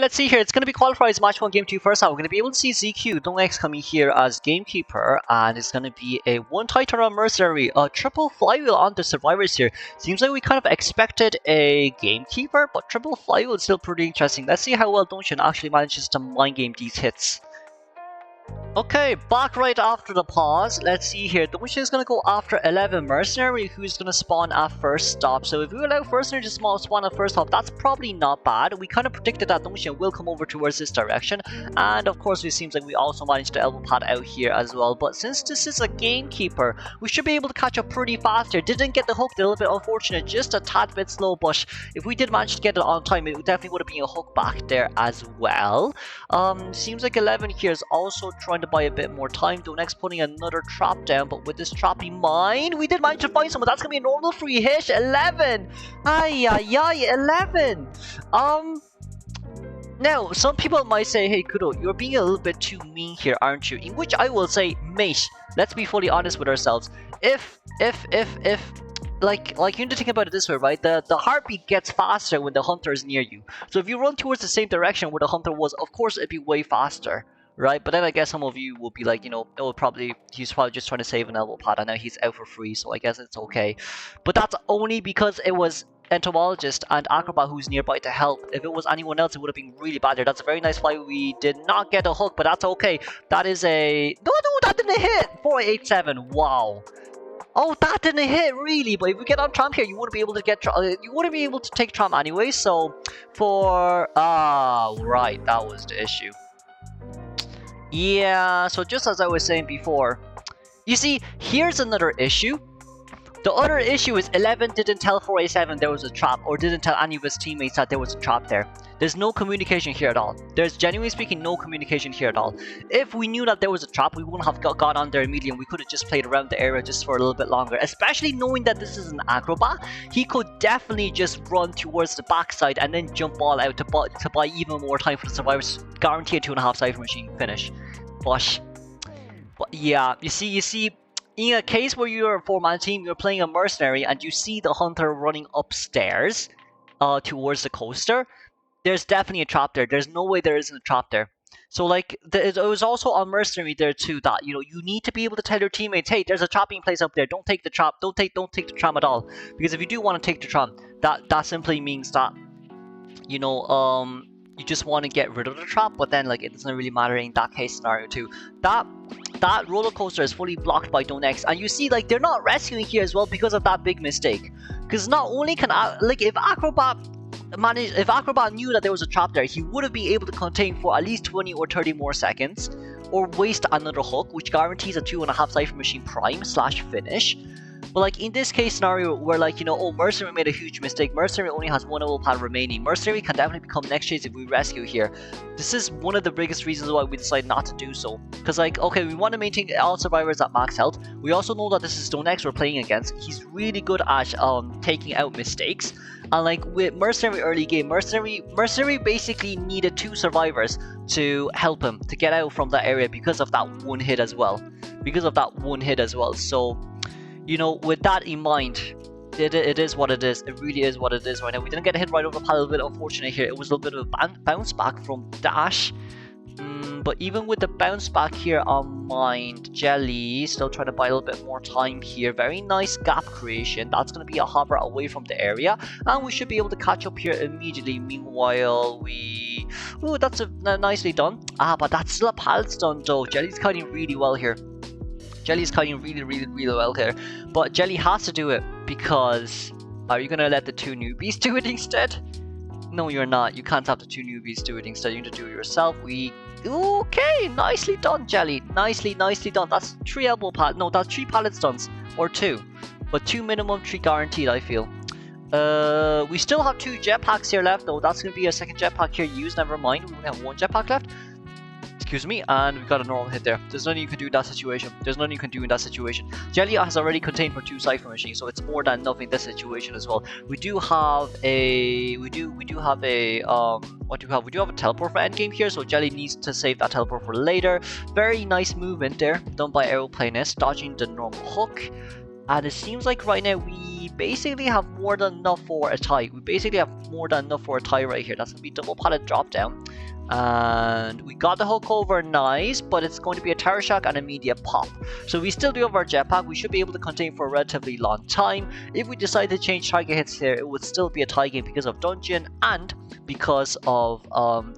let's see here. It's going to be qualified as match 1, game 2 first half. We're going to be able to see ZQ, X coming here as gamekeeper, and it's going to be a 1 Titan on Mercenary, a triple flywheel on the survivors here. Seems like we kind of expected a gamekeeper, but triple flywheel is still pretty interesting. Let's see how well Dongxin actually manages to mind game these hits. Okay, back right after the pause. Let's see here. Dongxin is going to go after 11 Mercenary, who's going to spawn at first stop. So if we allow Mercenary to spawn at first stop, that's probably not bad. We kind of predicted that Dongxin will come over towards this direction. And of course, it seems like we also managed to elbow pad out here as well. But since this is a gamekeeper, we should be able to catch up pretty fast here. Didn't get the hook, a little bit unfortunate, just a tad bit slow. But if we did manage to get it on time, it definitely would have been a hook back there as well. Seems like 11 here is also trying to buy a bit more time. X putting another trap down, but with this trap in mind, we did manage to find someone. That's gonna be a normal free hit. 11. Ay, 11. Now, some people might say, hey Kudo, you're being a little bit too mean here, aren't you? In which I will say, mate, let's be fully honest with ourselves. If like you need to think about it this way, right? The heartbeat gets faster when the hunter is near you. So if you run towards the same direction where the hunter was, of course it'd be way faster, right? But then I guess some of you will be like, you know, he's probably just trying to save an elbow pad, and now he's out for free, so I guess it's okay. But that's only because it was Entomologist and Acrobat who's nearby to help. If it was anyone else, it would have been really bad there. That's a very nice fly. We did not get a hook, but that's okay. That is a... No, that didn't hit! 487, wow. Oh, that didn't hit, really. But if we get on Tram here, you wouldn't be able to get you wouldn't be able to take Tram anyway. So for right, that was the issue. Yeah, so just as I was saying before, you see, here's another issue. The other issue is 11 didn't tell 487 there was a trap, or didn't tell any of his teammates that there was a trap there. There's no communication here at all. There's, genuinely speaking, no communication here at all. If we knew that there was a trap, we wouldn't have got on there immediately, and we could have just played around the area just for a little bit longer. Especially knowing that this is an Acrobat, he could definitely just run towards the backside and then jump all out to buy even more time for the survivors. Guarantee a 2.5 Cypher Machine finish. But yeah, you see, in a case where you're a 4-man team, you're playing a Mercenary, and you see the hunter running upstairs towards the coaster, there's definitely a trap there. There's no way there isn't a trap there. So like, it was also on Mercenary there too that, you know, you need to be able to tell your teammates, hey, there's a trapping place up there. Don't take the trap. Don't take the tram at all. Because if you do want to take the tram, that simply means that, you know, you just want to get rid of the trap, but then like it doesn't really matter in that case scenario too. That roller coaster is fully blocked by X, and you see like they're not rescuing here as well because of that big mistake. Because not only can like if Acrobat knew that there was a trap there, he would have been able to contain for at least 20 or 30 more seconds, or waste another hook, which guarantees a 2.5 Cypher Machine prime / finish. But like in this case scenario where like, you know, oh, Mercenary made a huge mistake, Mercenary only has 1 elbow pad remaining, Mercenary can definitely become next chase if we rescue here. This is one of the biggest reasons why we decided not to do so. Because like, okay, we want to maintain all survivors at max health. We also know that this is X we're playing against. He's really good at taking out mistakes. And like with Mercenary early game, Mercenary basically needed 2 survivors to help him to get out from that area because of that one hit as well. So, you know, with that in mind, it is what it is. It really is what it is right now. We didn't get a hit right over the pad, a little bit unfortunate here. It was a little bit of a bounce back from Dash. But even with the bounce back here on mind, Jelly still trying to buy a little bit more time here. Very nice gap creation. That's going to be a hover away from the area, and we should be able to catch up here immediately. Meanwhile, ooh, that's nicely done. But that's still a pallet stun though. Jelly's kiting really well here. Jelly's kiting really well here. But Jelly has to do it because... Are you going to let the 2 newbies do it instead? No, you're not. You can't have the 2 newbies do it instead. You need to do it yourself. Okay, nicely done, Jelly. Nicely done. That's 3 elbow pad. No, that's 3 pallet stuns. Or 2. But 2 minimum, 3 guaranteed, I feel. We still have 2 jetpacks here left, though. That's going to be a second jetpack here used. Never mind. We only have 1 jetpack left. Excuse me, and we got a normal hit there. There's nothing you can do in that situation. Jelly has already contained for 2 Cypher Machines, so it's more than enough in this situation as well. We do have a teleport for endgame here, so Jelly needs to save that teleport for later. Very nice movement there, done by Aeroplanist, dodging the normal hook. And it seems like right now we basically have more than enough for a tie. Right here. That's going to be double padded drop down. And we got the hook over, nice, but it's going to be a tower shock and immediate pop. So we still do have our jetpack. We should be able to contain for a relatively long time. If we decide to change target hits here, it would still be a tie game because of dungeon and because of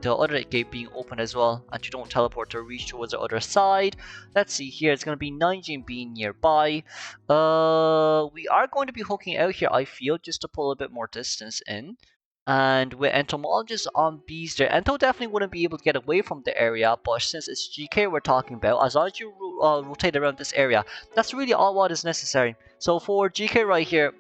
the other gate being open as well, and you don't teleport to reach towards the other side. Let's see here, it's going to be 9 being nearby. We are going to be hooking out here, I feel, just to pull a bit more distance in. And with Entomologist on Bees there, Ento definitely wouldn't be able to get away from the area, but since it's GK we're talking about, as long as you rotate around this area, that's really all what is necessary. So for GK right here,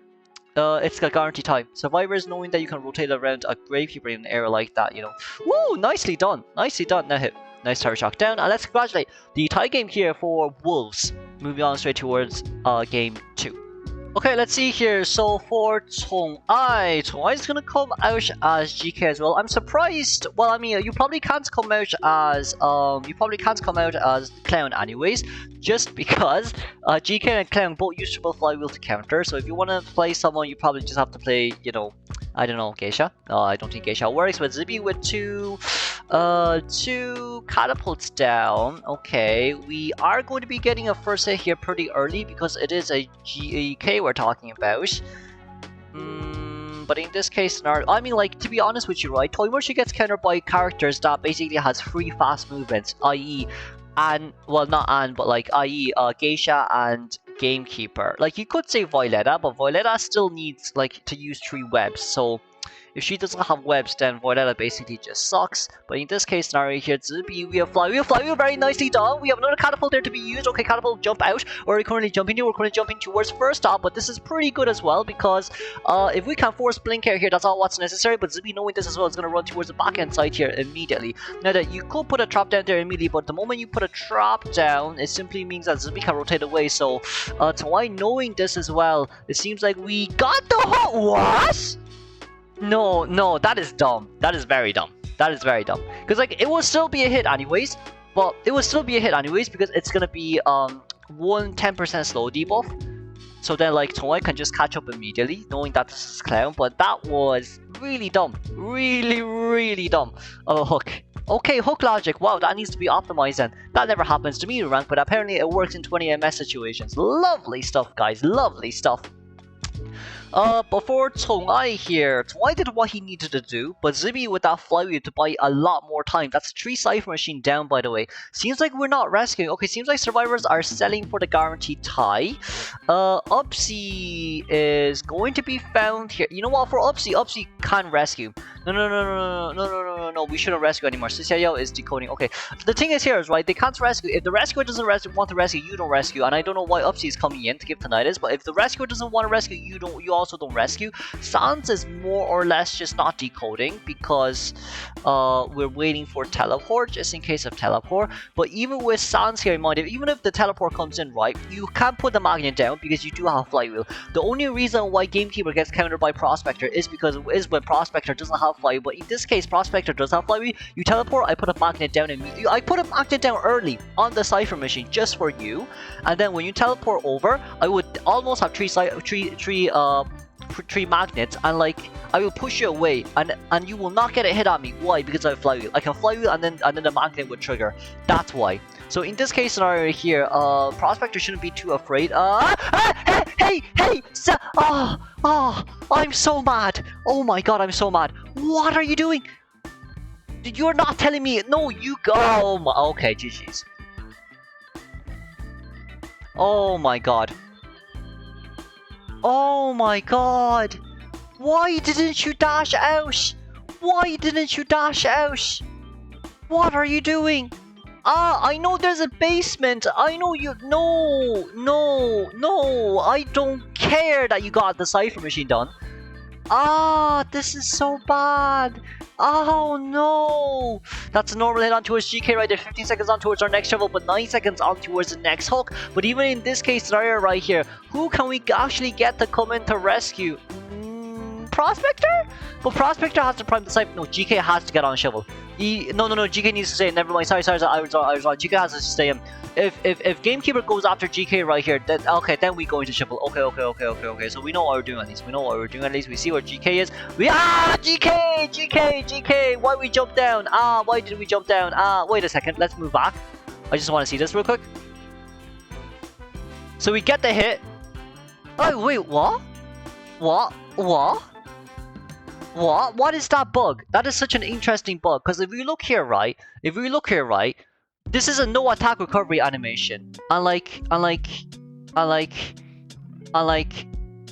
it's a guaranteed tie. Survivors knowing that you can rotate around a Gravekeeper in an area like that, you know. Woo! Nicely done! Nicely done, now hit. Nice tower shock down, and let's congratulate the tie game here for Wolves. Moving on straight towards game 2. Okay, let's see here. So for Tong-ai is gonna come out as GK as well. I'm surprised. Well, I mean, you probably can't come out as Clown anyways, just because GK and Clown both use triple flywheel to counter. So if you want to play someone, you probably just have to play, you know, I don't know, Geisha. I don't think Geisha works, but Zibi with two catapults down. Okay, we are going to be getting a first hit here pretty early because it is a GK we're talking about. But in this case, I mean, like, to be honest with you, right, Toymochi gets countered by characters that basically has free fast movements, i.e. i.e. Geisha and Gamekeeper. Like, you could say Violetta, but Violetta still needs, like, to use 3 webs, so if she doesn't have webs, then Violetta basically just sucks. But in this case scenario here, Zibi, we have flywheel, very nicely done. We have another catapult there to be used. Okay, catapult, jump out. Or we're currently jumping towards first stop, but this is pretty good as well because if we can force blink out here, that's all what's necessary. But Zibi, knowing this as well, is going to run towards the back end side here immediately. Now that you could put a trap down there immediately, but the moment you put a trap down, it simply means that Zibi can rotate away. So Tawai knowing this as well, it seems like we got the hook. What? No, that is dumb. That is very dumb. Because, like, it will still be a hit anyways. But it will still be a hit anyways because it's gonna be 10% slow debuff. So then, like, Toei can just catch up immediately, knowing that this is Clown. But that was really dumb. Really dumb. Oh, hook. Okay, hook logic. Wow, that needs to be optimized then. That never happens to me in rank, but apparently it works in 20 MS situations. Lovely stuff, guys. Lovely stuff. Before Tong-ai here, Tong-ai did what he needed to do, but Zibi with that flywheel to buy a lot more time. That's 3 Cypher Machine down, by the way. Seems like we're not rescuing. Okay, seems like survivors are selling for the guaranteed tie. Upsy is going to be found here. You know what, for Upsy can rescue. No, we shouldn't rescue anymore. Susiayao is decoding. Okay, the thing is here is, right, they can't rescue. If the rescuer doesn't want to rescue, you don't rescue. And I don't know why Upsy is coming in to give tinnitus, but if the rescuer doesn't want to rescue, you also don't rescue. Sans is more or less just not decoding because we're waiting for teleport just in case of teleport. But even with Sans here in mind, even if the teleport comes in, right, you can't put the magnet down because you do have flywheel. The only reason why Gamekeeper gets countered by Prospector is when Prospector doesn't have flywheel. But in this case, Prospector does have flywheel. You teleport, I put a magnet down immediately. I put a magnet down early on the Cypher Machine just for you, and then when you teleport over, I would almost have three magnets, and like I will push you away, and you will not get a hit on me. Why? Because I have flywheel. I can flywheel, and then the magnet would trigger. That's why. So in this case scenario here, Prospector shouldn't be too afraid. Hey! I'm so mad. Oh my god, I'm so mad. What are you doing? You're not telling me. No, you go. Oh my, okay, GG's. Oh my god. Oh my god. Why didn't you dash out? Why didn't you dash out? What are you doing? I know there's a basement. I know you. No. I don't care that you got the Cypher Machine done. This is so bad. Oh no. That's a normal hit on towards GK right there. 15 seconds on towards our next shovel, but 9 seconds on towards the next hook. But even in this case scenario right here, who can we actually get to come in to rescue? Prospector? But Prospector has to prime the Cypher. No, GK has to get on shovel. No, GK needs to stay in. Never mind. Sorry, I was wrong. GK has to stay in. If Gamekeeper goes after GK right here, then okay, then we go into triple. Okay. So we know what we're doing at least. We see where GK is. GK. Why we jump down? Why did we jump down? Wait a second. Let's move back. I just want to see this real quick. So we get the hit. Oh wait, what? What is that bug? That is such an interesting bug. Because if we look here, right? This is a no attack recovery animation. Unlike,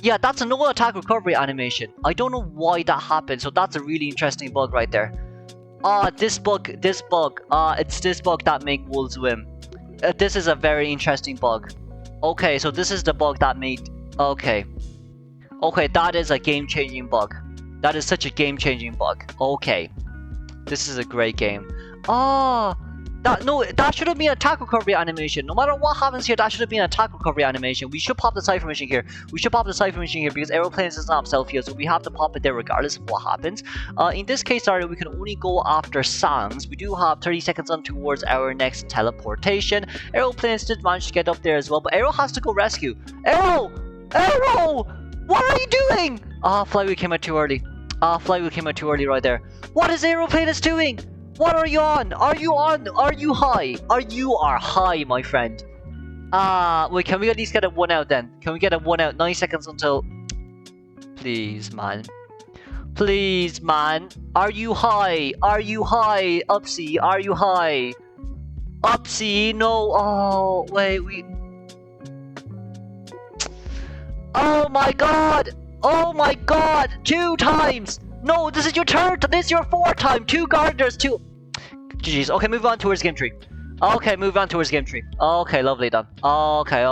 yeah, that's a no attack recovery animation. I don't know why that happened. So that's a really interesting bug right there. This bug. It's this bug that make wolves win. This is a very interesting bug. Okay, so this is the bug that made. Okay, that is a game-changing bug. That is such a game-changing bug. Okay, this is a great game. That should have been an attack recovery animation. No matter what happens here, that should have been an attack recovery animation. We should pop the Cypher Machine here. Because Aeroplanist is not self-heal, so we have to pop it there regardless of what happens. In this case, sorry, we can only go after Sans. We do have 30 seconds on towards our next teleportation. Aeroplanist did manage to get up there as well, but Aero has to go rescue. Aero! What are you doing? Flywheel came out too early. Flywheel came out too early right there. What is Aeroplanist doing? What are you on? Are you high? You are high, my friend. Wait, can we at least get a 1 out then? Can we get a 1 out? 9 seconds until... Please, man. Are you high? Upsy, are you high? Upsy, no. Oh, wait, Oh my god! 2 times! No, this is your third. This is your 4th time. 2 gardeners, 2. GG's. Okay, move on towards game tree. Okay, lovely done. Okay.